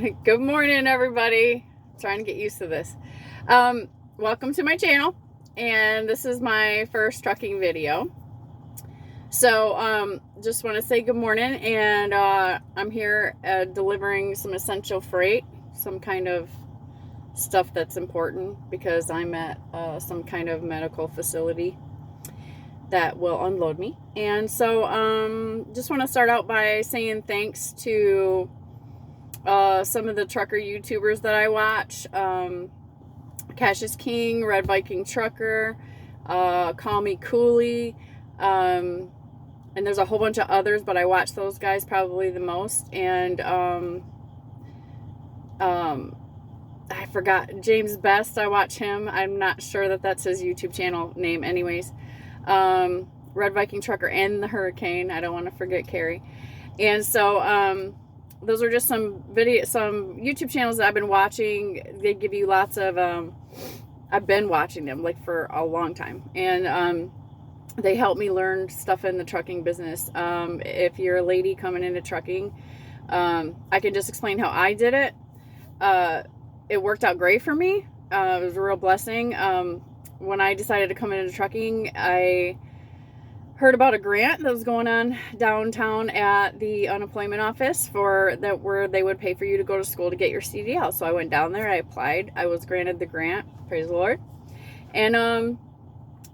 Good morning, everybody. Trying to get used to this. Welcome to my channel, and this is my first trucking video. So, just want to say good morning, and I'm here delivering some essential freight, some kind of stuff that's important because I'm at some kind of medical facility that will unload me. And so, just want to start out by saying thanks to some of the trucker YouTubers that I watch. Cash is King, Red Viking Trucker, Call Me Cooley, and there's a whole bunch of others, but I watch those guys probably the most. And I forgot James Best. I watch him. I'm not sure that that's his YouTube channel name anyways. Red Viking Trucker and the Hurricane. I don't want to forget Carrie. And so those are just some YouTube channels that I've been watching. They give you lots of I've been watching them like for a long time, and they help me learn stuff in the trucking business. If you're a lady coming into trucking, I can just explain how I did it. It worked out great for me. It was a real blessing. When I decided to come into trucking, I heard about a grant that was going on downtown at the unemployment office where they would pay for you to go to school to get your CDL. So I went down there, I applied, I was granted the grant, praise the Lord. And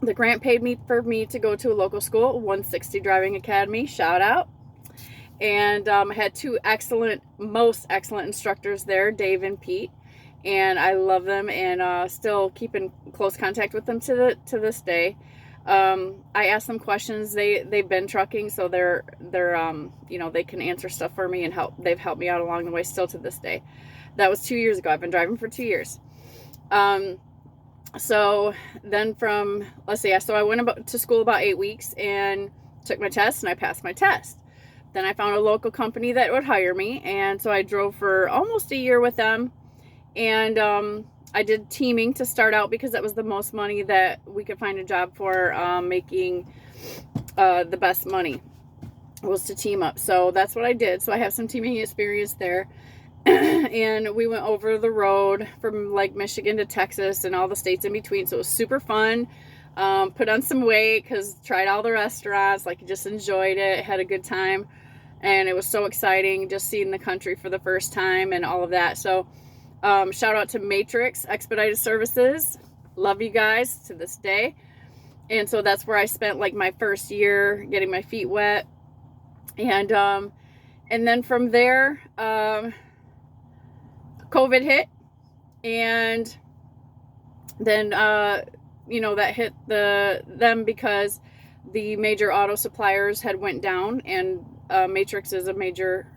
the grant paid for me to go to a local school, 160 Driving Academy, shout out. And I had two most excellent instructors there, Dave and Pete. And I love them, and still keep in close contact with them to this day. I asked them questions. They've been trucking, so they're they can answer stuff for me and they've helped me out along the way still to this day. That was 2 years ago. I've been driving for 2 years. So then so I went to school about 8 weeks and took my test, and I passed my test. Then I found a local company that would hire me, and so I drove for almost a year with them. And I did teaming to start out because that was the most money that we could find a job for, making the best money was to team up. So that's what I did. So I have some teaming experience there. And we went over the road from like Michigan to Texas and all the states in between. So it was super fun. Put on some weight because tried all the restaurants, just enjoyed it, had a good time. And it was so exciting just seeing the country for the first time and all of that. So shout out to Matrix Expedited Services. Love you guys to this day. And so that's where I spent my first year getting my feet wet. And then from there, COVID hit. And then, that hit them because the major auto suppliers had went down. And Matrix is a major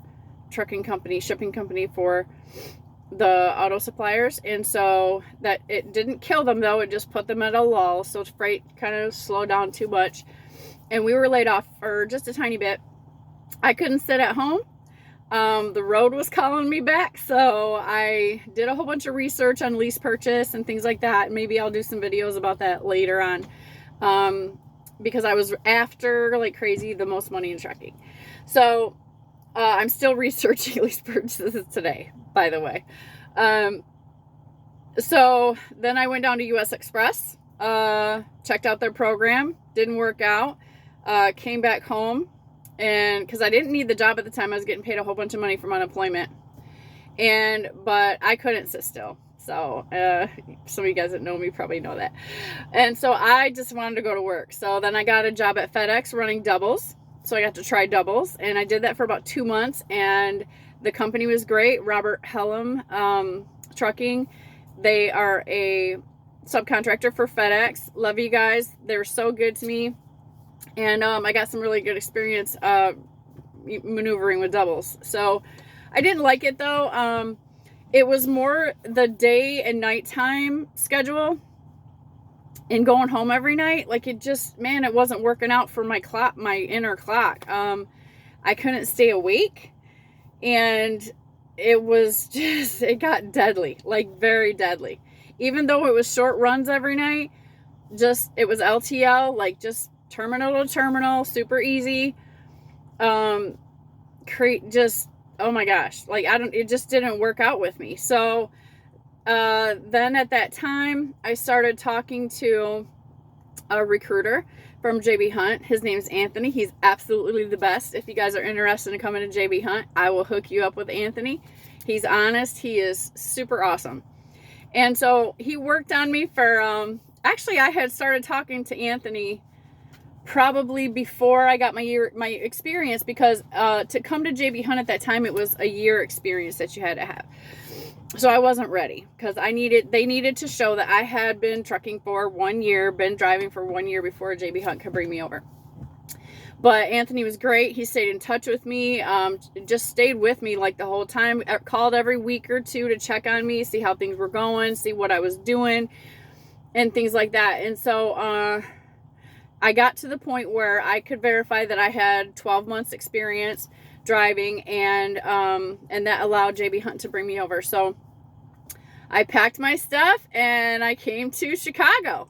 trucking company, shipping company for the auto suppliers, and so that it didn't kill them though, it just put them at a lull, so freight kind of slowed down too much, and we were laid off for just a tiny bit. I couldn't sit at home. The road was calling me back, so I did a whole bunch of research on lease purchase and things like that. Maybe I'll do some videos about that later on, because I was after like crazy the most money in trucking. So I'm still researching lease purchases today, by the way. So then I went down to US Express, checked out their program, didn't work out, came back home, and because I didn't need the job at the time, I was getting paid a whole bunch of money from unemployment, but I couldn't sit still. So some of you guys that know me probably know that. And so I just wanted to go to work. So then I got a job at Fedex running doubles. So I got to try doubles, and I did that for about 2 months, and the company was great. Robert Helm Trucking. They are a subcontractor for FedEx. Love you guys. They were so good to me. And I got some really good experience maneuvering with doubles. So I didn't like it though. It was more the day and nighttime schedule and going home every night. It wasn't working out for my clock, my inner clock. I couldn't stay awake, and it got deadly, very deadly. Even though it was short runs every night, it was LTL, just terminal to terminal, super easy. oh my gosh, like it just didn't work out with me. So then at that time, I started talking to a recruiter from JB Hunt. His name's Anthony. He's absolutely the best. If you guys are interested in coming to JB Hunt, I will hook you up with Anthony. He's honest. He is super awesome. And so he worked on me for, actually I had started talking to Anthony probably before I got my experience, because to come to JB Hunt at that time, it was a year experience that you had to have. So I wasn't ready, because they needed to show that I had been trucking for 1 year, been driving for 1 year before JB Hunt could bring me over. But Anthony was great. He stayed in touch with me, just stayed with me like the whole time. Called every week or two to check on me, see how things were going, see what I was doing, and things like that. And so I got to the point where I could verify that I had 12 months experience driving, and that allowed JB Hunt to bring me over. So I packed my stuff and I came to Chicago,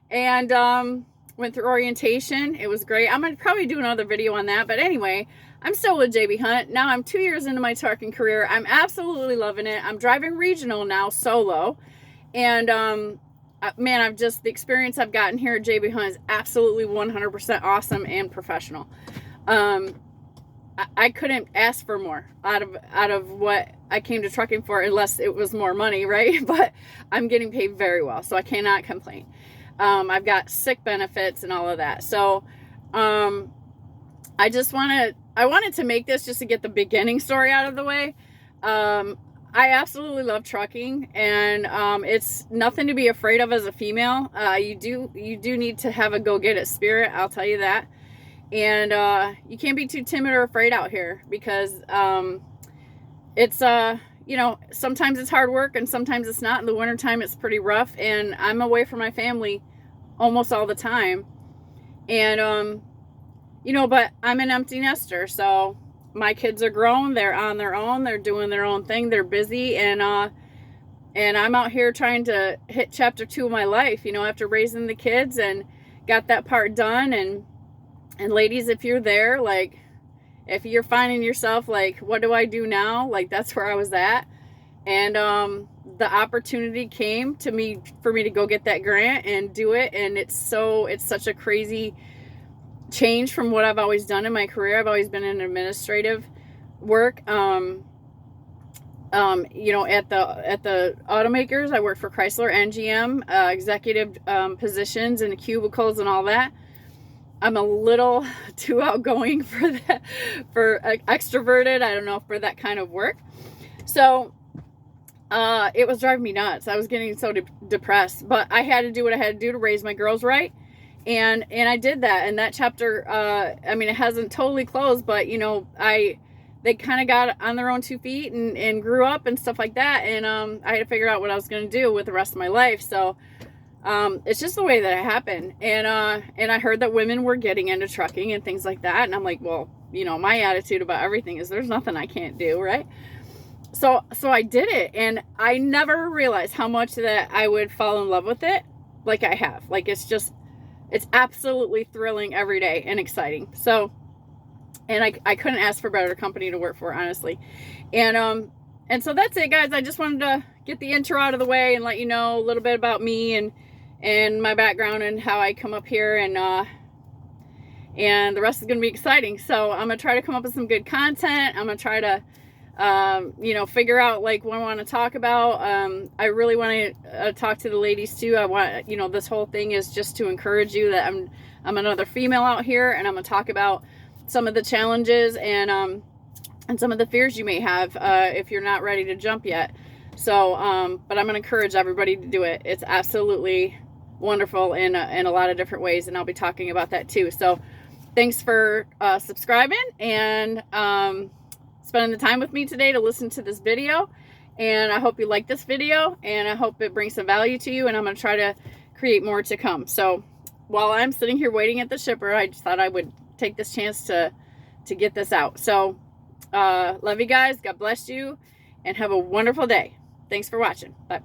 and went through orientation. It was great. I'm gonna probably do another video on that, but anyway, I'm still with JB Hunt. Now I'm 2 years into my trucking career. I'm absolutely loving it. I'm driving regional now, solo, and man, the experience I've gotten here at JB Hunt is absolutely 100% awesome and professional. I couldn't ask for more out of what I came to trucking for, unless it was more money, right? But I'm getting paid very well, so I cannot complain. I've got sick benefits and all of that. So I wanted to make this just to get the beginning story out of the way. I absolutely love trucking, and it's nothing to be afraid of as a female. You do need to have a go-get-it spirit, I'll tell you that. And you can't be too timid or afraid out here, because it's sometimes it's hard work and sometimes it's not. In the wintertime it's pretty rough, and I'm away from my family almost all the time, and but I'm an empty nester, so my kids are grown, they're on their own, they're doing their own thing, they're busy, and I'm out here trying to hit chapter 2 of my life, after raising the kids and got that part done. And ladies, if you're there, like, if you're finding yourself like, what do I do now? Like, that's where I was at. And the opportunity came to me for me to go get that grant and do it. And it's such a crazy change from what I've always done in my career. I've always been in administrative work. At the automakers, I worked for Chrysler and GM, executive positions in the cubicles and all that. I'm a little too outgoing for that, for extroverted. I don't know, for that kind of work. So it was driving me nuts. I was getting so depressed, but I had to do what I had to do to raise my girls right. And I did that. And that chapter, it hasn't totally closed, but they kind of got on their own 2 feet and grew up and stuff like that. And I had to figure out what I was going to do with the rest of my life. So it's just the way that it happened. And I heard that women were getting into trucking and things like that. And I'm like, well, my attitude about everything is there's nothing I can't do, right? So I did it, and I never realized how much that I would fall in love with it like I have. Like, it's absolutely thrilling every day and exciting. So, and I couldn't ask for a better company to work for, honestly. And so that's it, guys. I just wanted to get the intro out of the way and let you know a little bit about me and my background and how I come up here, and the rest is going to be exciting. So I'm going to try to come up with some good content. I'm going to try to, figure out like what I want to talk about. I really want to talk to the ladies too. I want, this whole thing is just to encourage you that I'm another female out here, and I'm going to talk about some of the challenges and some of the fears you may have if you're not ready to jump yet. So, but I'm going to encourage everybody to do it. It's absolutely wonderful in a lot of different ways, and I'll be talking about that too. So thanks for subscribing and spending the time with me today to listen to this video. And I hope you like this video, and I hope it brings some value to you, and I'm going to try to create more to come. So while I'm sitting here waiting at the shipper, I just thought I would take this chance to get this out. So love you guys. God bless you, and have a wonderful day. Thanks for watching. Bye.